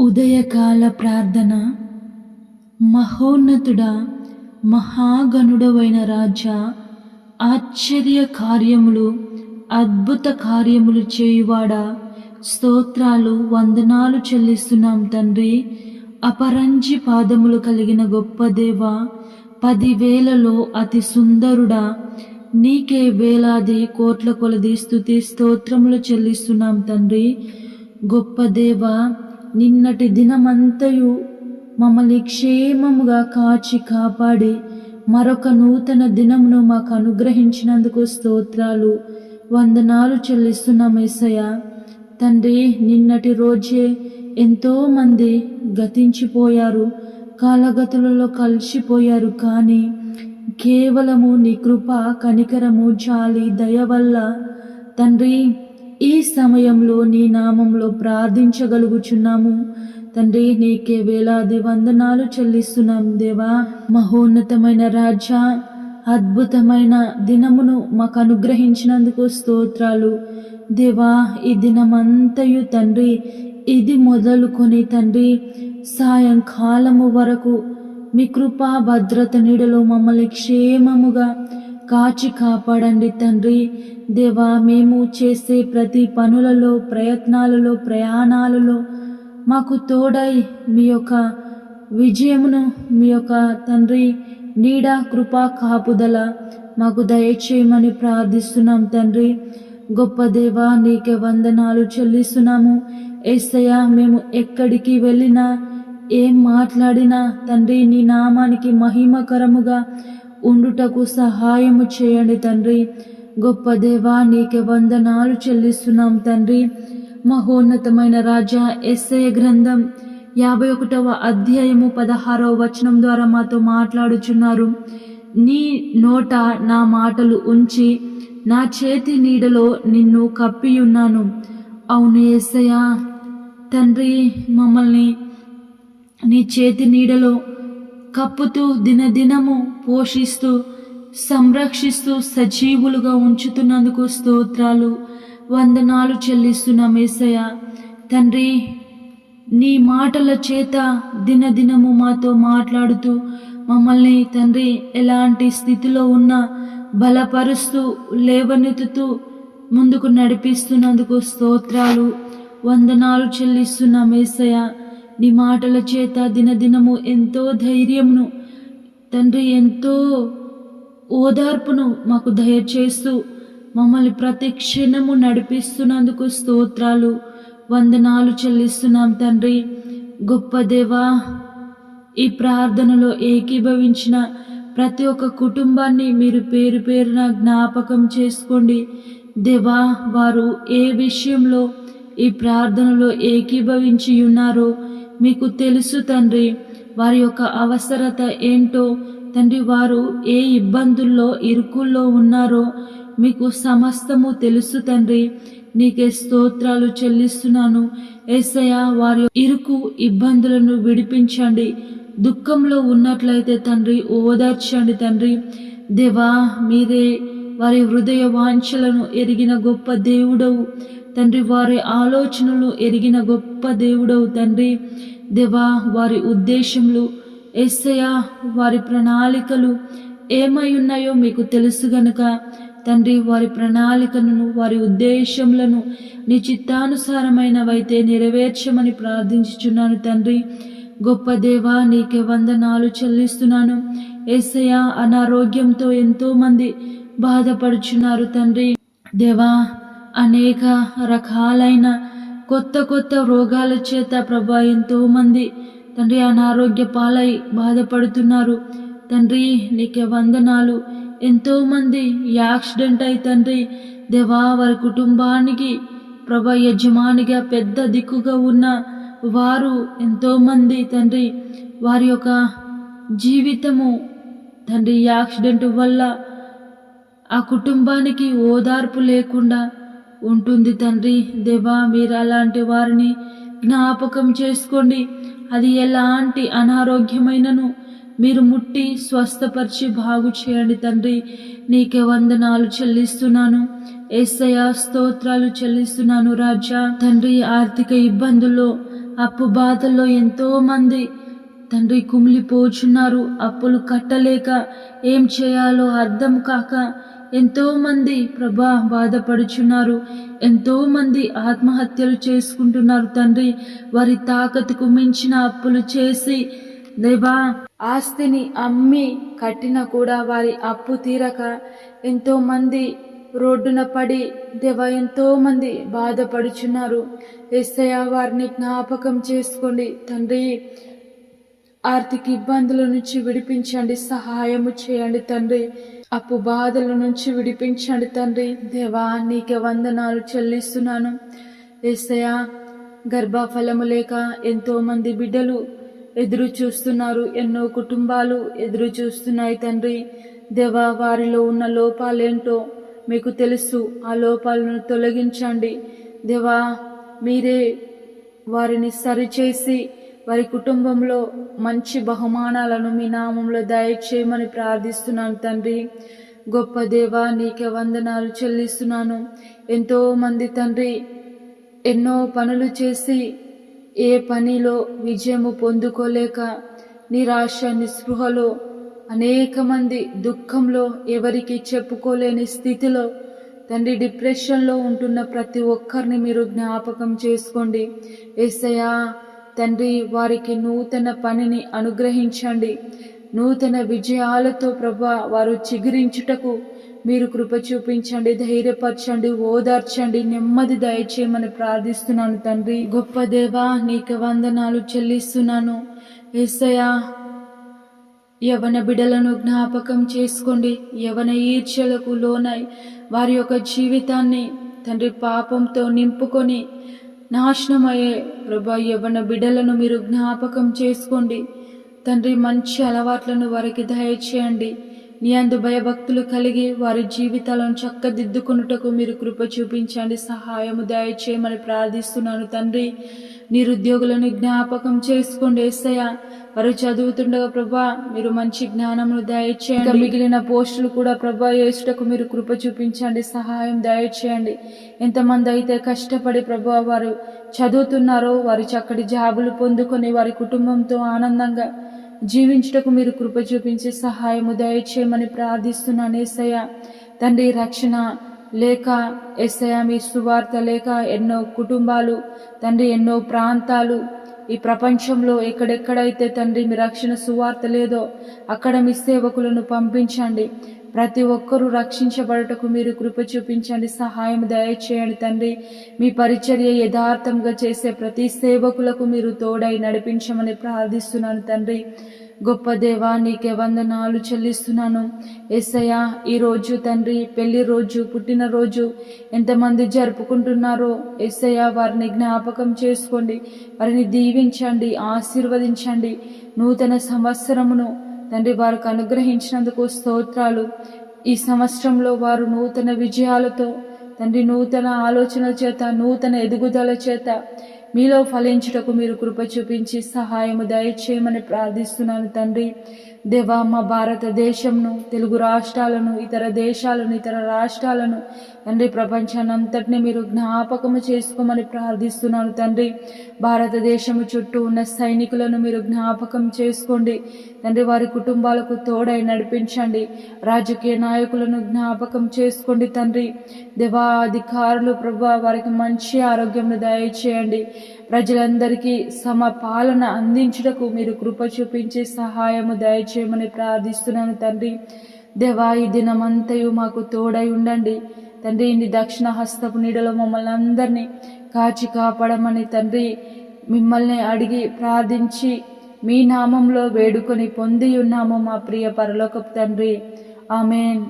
ఉదయకాల ప్రార్థన. మహోన్నతుడా, మహాగణుడవైన రాజా, ఆశ్చర్య కార్యములు అద్భుత కార్యములు చేయువాడా, స్తోత్రాలు వందనాలు చెల్లిస్తున్నాం తండ్రి. అపరంజి పాదములు కలిగిన గొప్ప దేవ, 10,000లో అతి సుందరుడా, నీకే వేలాది కోట్ల కొలది స్తుతి స్తోత్రములు చెల్లిస్తున్నాం తండ్రి. గొప్ప దేవ, నిన్నటి దినమంతయు మమ్మల్ని క్షేమముగా కాచి కాపాడి మరొక నూతన దినమును మాకు అనుగ్రహించినందుకు స్తోత్రాలు వందనాలు చెల్లిస్తున్నాం యేసయ్య. తండ్రి, నిన్నటి రోజే ఎంతోమంది గతించిపోయారు, కాలగతులలో కలిసిపోయారు. కానీ కేవలము నీ కృప, కనికరము, జాలి, దయ వల్ల తండ్రి ఈ సమయంలో నీ నామంలో ప్రార్థించగలుగుచున్నాము తండ్రి. నీకే వేలాది వందనాలు చెల్లిస్తున్నాం దేవా. మహోన్నతమైన రాజా, అద్భుతమైన దినమును మాకు అనుగ్రహించినందుకు స్తోత్రాలు దేవా. ఈ దినమంతయు తండ్రి, ఇది మొదలుకొని తండ్రి సాయంకాలము వరకు మీ కృపా భద్రత నీడలో మమ్మల్ని క్షేమముగా కాచి కాపాడండి తండ్రి. దేవా, మేము చేసే ప్రతి పనులలో, ప్రయత్నాలలో, ప్రయాణాలలో మాకు తోడై మీ యొక్క విజయమును, మీ యొక్క తండ్రి నీడ, కృపా, కాపుదల మాకు దయచేయమని ప్రార్థిస్తున్నాం తండ్రి. గొప్ప దేవా, నీకే వందనాలు చెల్లిస్తున్నాము యేసయ్య. మేము ఎక్కడికి వెళ్ళినా, ఏం మాట్లాడినా తండ్రి నీ నామానికి మహిమకరముగా ఉండుటకు సహాయము చేయండి తండ్రి. గొప్ప దేవా, నీకే వందనాలు చెల్లిస్తున్నాం తండ్రి. మహోన్నతమైన రాజా, యెషయా గ్రంథం 51వ అధ్యాయము 16వ వచనం ద్వారా మాతో మాట్లాడుచున్నారు. నీ నోట నా మాటలు ఉంచి నా చేతి నీడలో నిన్ను కప్పియున్నాను. అవును యేసయ్యా తండ్రి, మమ్మల్ని నీ చేతి నీడలో కప్పుతూ దినదినము పోషిస్తూ సంరక్షిస్తూ సజీవులుగా ఉంచుతున్నందుకు స్తోత్రాలు వందనాలు చెల్లిస్తున్నాం యేసయ్య. తండ్రి, నీ మాటల చేత దినదినము మాతో మాట్లాడుతూ మమ్మల్ని తండ్రి ఎలాంటి స్థితిలో ఉన్నా బలపరుస్తూ లేవనెత్తుతూ ముందుకు నడిపిస్తున్నందుకు స్తోత్రాలు వందనాలు చెల్లిస్తున్నాం యేసయ్య. నీ మాటల చేత దినదినము ఎంతో ధైర్యమును తండ్రి, ఎంతో ఓదార్పును మాకు దయచేస్తూ మమ్మల్ని ప్రతి క్షణము నడిపిస్తున్నందుకు స్తోత్రాలు వందనాలు చెల్లిస్తున్నాం తండ్రి. గొప్ప దేవా, ఈ ప్రార్థనలో ఏకీభవించిన ప్రతి ఒక్క కుటుంబాన్ని మీరు పేరు పేరున జ్ఞాపకం చేసుకోండి దేవా. వారు ఏ విషయంలో ఈ ప్రార్థనలో ఏకీభవించి ఉన్నారో మీకు తెలుసు తండ్రి. వారి యొక్క అవసరత ఏంటో తండ్రి, వారు ఏ ఇబ్బందుల్లో ఇరుకుల్లో ఉన్నారో మీకు సమస్తము తెలుసు తండ్రి. నీకే స్తోత్రాలు చెల్లిస్తున్నాను యేసయ్య. వారి ఇరుకు ఇబ్బందులను విడిపించండి. దుఃఖంలో ఉన్నట్లయితే తండ్రి ఓదార్చండి తండ్రి. దేవా, మీరే వారి హృదయ వాంఛలను ఎరిగిన గొప్ప దేవుడవు తండ్రి. వారి ఆలోచనలు ఎరిగిన గొప్ప దేవుడవు తండ్రి. దేవా, వారి ఉద్దేశములు యేసయ్య, వారి ప్రణాళికలు ఏమై ఉన్నాయో మీకు తెలుసు గనుక తండ్రి, వారి ప్రణాళికలను, వారి ఉద్దేశములను నీ చిత్తానుసారమైనవైతే నెరవేర్చమని ప్రార్థించుచున్నాను తండ్రి. గొప్ప దేవా, నీకే వందనాలు చెల్లిస్తున్నాను యేసయ్య. అనారోగ్యంతో ఎంతోమంది బాధపడుచున్నారు తండ్రి. దేవా, అనేక రకాలైన కొత్త కొత్త రోగాల చేత ప్రభా ఎంతోమంది తండ్రి అనారోగ్య పాలై బాధపడుతున్నారు తండ్రి. నీకే వందనాలు. ఎంతోమంది యాక్సిడెంట్ అయి తండ్రి దేవా, వారి కుటుంబానికి ప్రభా యజమానిగా పెద్ద దిక్కుగా ఉన్న వారు ఎంతోమంది తండ్రి, వారి యొక్క జీవితము తండ్రి యాక్సిడెంట్ వల్ల ఆ కుటుంబానికి ఓదార్పు లేకుండా ఉంటుంది తండ్రి. దేవా, మీరు అలాంటి వారిని జ్ఞాపకం చేసుకోండి. అది ఎలాంటి అనారోగ్యమైనను మీరు ముట్టి స్వస్థపరిచి బాగు చేయండి తండ్రి. నీకే వందనాలు చెల్లిస్తున్నాను యేసయ్య, స్తోత్రాలు చెల్లిస్తున్నాను రాజా. తండ్రి, ఆర్థిక ఇబ్బందుల్లో అప్పు బాధల్లో ఎంతో మంది తండ్రి కుమిలిపోచున్నారు. అప్పులు కట్టలేక ఏం చేయాలో అర్థం కాక ఎంతో మంది ప్రభా బాధపడుచున్నారు. ఎంతో మంది ఆత్మహత్యలు చేసుకుంటున్నారు తండ్రి. వారి తాకతుకు మించిన అప్పులు చేసి దేవా ఆస్తిని అమ్మి కట్టినా కూడా వారి అప్పు తీరక ఎంతో మంది రోడ్డున పడి దేవా ఎంతో మంది బాధపడుచున్నారు. యేసయ్యా వారిని జ్ఞాపకం చేసుకోండి తండ్రి. ఆర్థిక ఇబ్బందుల నుంచి విడిపించండి, సహాయము చేయండి తండ్రి. అప్పు బాధల నుంచి విడిపించండి తండ్రి. దేవా నీకే వందనాలు చెల్లిస్తున్నాను. యేసయ్యా గర్భఫలము లేక ఎంతో మంది బిడ్డలు ఎదురు చూస్తున్నారు. ఎన్నో కుటుంబాలు ఎదురు చూస్తున్నాయి తండ్రి. దేవా వారిలో ఉన్న లోపాలేంటో మీకు తెలుసు. ఆ లోపాలను తొలగించండి దేవా. మీరే వారిని సరిచేసి వారి కుటుంబంలో మంచి బహుమానాలను మీ నామంలో దయచేయమని ప్రార్థిస్తున్నాను తండ్రి. గొప్ప దేవా నీకే వందనాలు చెల్లిస్తున్నాను. ఎంతో మంది తండ్రి ఎన్నో పనులు చేసి ఏ పనిలో విజయము పొందుకోలేక నిరాశ నిస్పృహలో అనేక మంది దుఃఖంలో ఎవరికి చెప్పుకోలేని స్థితిలో తండ్రి డిప్రెషన్లో ఉంటున్న ప్రతి ఒక్కరిని మీరు జ్ఞాపకం చేసుకోండి. యేసయ్యా తండ్రి వారికి నూతన పనిని అనుగ్రహించండి. నూతన విజయాలతో ప్రభా వారు చిగురించుటకు మీరు కృప చూపించండి, ధైర్యపరచండి, ఓదార్చండి, నెమ్మది దయచేయమని ప్రార్థిస్తున్నాను తండ్రి. గొప్ప దేవా నీకు వందనాలు చెల్లిస్తున్నాను. యేసయ్యా యవన బిడలను జ్ఞాపకం చేసుకోండి. యవన ఈర్ష్యలకు లోనై వారి యొక్క జీవితాన్ని తండ్రి పాపంతో నింపుకొని నాశనమయ్యే ప్రభా యవన బిడలను మీరు జ్ఞాపకం చేసుకోండి తండ్రి. మంచి అలవాట్లను వారికి దయచేయండి. నీ అందు భయభక్తులు కలిగి వారి జీవితాలను చక్కదిద్దుకొనుటకు మీరు కృప చూపించండి, సహాయము దయచేయమని ప్రార్థిస్తున్నాను తండ్రి. నిరుద్యోగులను జ్ఞాపకం చేసుకోండి యేసయ్యా. వారు చదువుతుండగా ప్రభా మీరు మంచి జ్ఞానమును దయచేయండి. మిగిలిన పోస్టులు కూడా ప్రభా యేసుటకు మీరు కృప చూపించండి, సహాయం దయచేయండి. ఎంతమంది అయితే కష్టపడి ప్రభా వారు చదువుతున్నారో వారి చక్కటి జాబులు పొందుకొని వారి కుటుంబంతో ఆనందంగా జీవించుటకు మీరు కృప చూపించి సహాయము దయచేయమని ప్రార్థిస్తున్నాను యేసయ్యా. తండ్రి రక్షణ లేక యేసయ్యా మీ సువార్త లేక ఎన్నో కుటుంబాలు తండ్రి ఎన్నో ప్రాంతాలు ఈ ప్రపంచంలో ఎక్కడెక్కడైతే తండ్రి మీ రక్షణ సువార్త లేదో అక్కడ మీ సేవకులను పంపించండి. ప్రతి ఒక్కరూ రక్షించబడటకు మీరు కృప చూపించండి, సహాయం దయచేయండి తండ్రి. మీ పరిచర్య యథార్థంగా చేసే ప్రతి సేవకులకు మీరు తోడై నడిపించమని ప్రార్థిస్తున్నాను తండ్రి. గొప్ప దేవా నీకే వందనాలు చెల్లిస్తున్నాను యేసయ్యా. ఈరోజు తండ్రి పెళ్లి రోజు, పుట్టినరోజు ఎంతమంది జరుపుకుంటున్నారో యేసయ్యా వారిని జ్ఞాపకం చేసుకోండి, వారిని దీవించండి, ఆశీర్వదించండి. నూతన సంవత్సరమును తండ్రి వారికి అనుగ్రహించినందుకు స్తోత్రాలు. ఈ సంవత్సరంలో వారు నూతన విజయాలతో తండ్రి నూతన ఆలోచనల చేత నూతన ఎదుగుదల చేత మీలో ఫలించుటకు మీరు కృప చూపించి సహాయము దయచేయమని ప్రార్థిస్తున్నాను తండ్రి. దేవా మా భారతదేశంను, తెలుగు రాష్ట్రాలను, ఇతర దేశాలను, ఇతర రాష్ట్రాలను తండ్రి ప్రపంచాన్ని అంతటినీ మీరు జ్ఞాపకము చేసుకోమని ప్రార్థిస్తున్నాను తండ్రి. భారతదేశము చుట్టూ ఉన్న సైనికులను మీరు జ్ఞాపకం చేసుకోండి తండ్రి. వారి కుటుంబాలకు తోడై నడిపించండి. రాజకీయ నాయకులను జ్ఞాపకం చేసుకోండి తండ్రి. దేవా అధికారులు ప్రభా వారికి మంచి ఆరోగ్యం దయచేయండి. ప్రజలందరికీ సమపాలన అందించుటకు మీరు కృప చూపించి సహాయము దయచేయమని ప్రార్థిస్తున్నాను తండ్రి. దేవా ఈ దినమంతయు మాకు తోడై ఉండండి తండ్రి. నీ దక్షిణ హస్తపు నీడలో మమ్మల్ని అందరినీ కాచి కాపాడమని తండ్రి మిమ్మల్ని అడిగి ప్రార్థించి మీ నామంలో వేడుకొని పొంది ఉన్నాము మా ప్రియ పరలోకపు తండ్రి. ఆమేన్.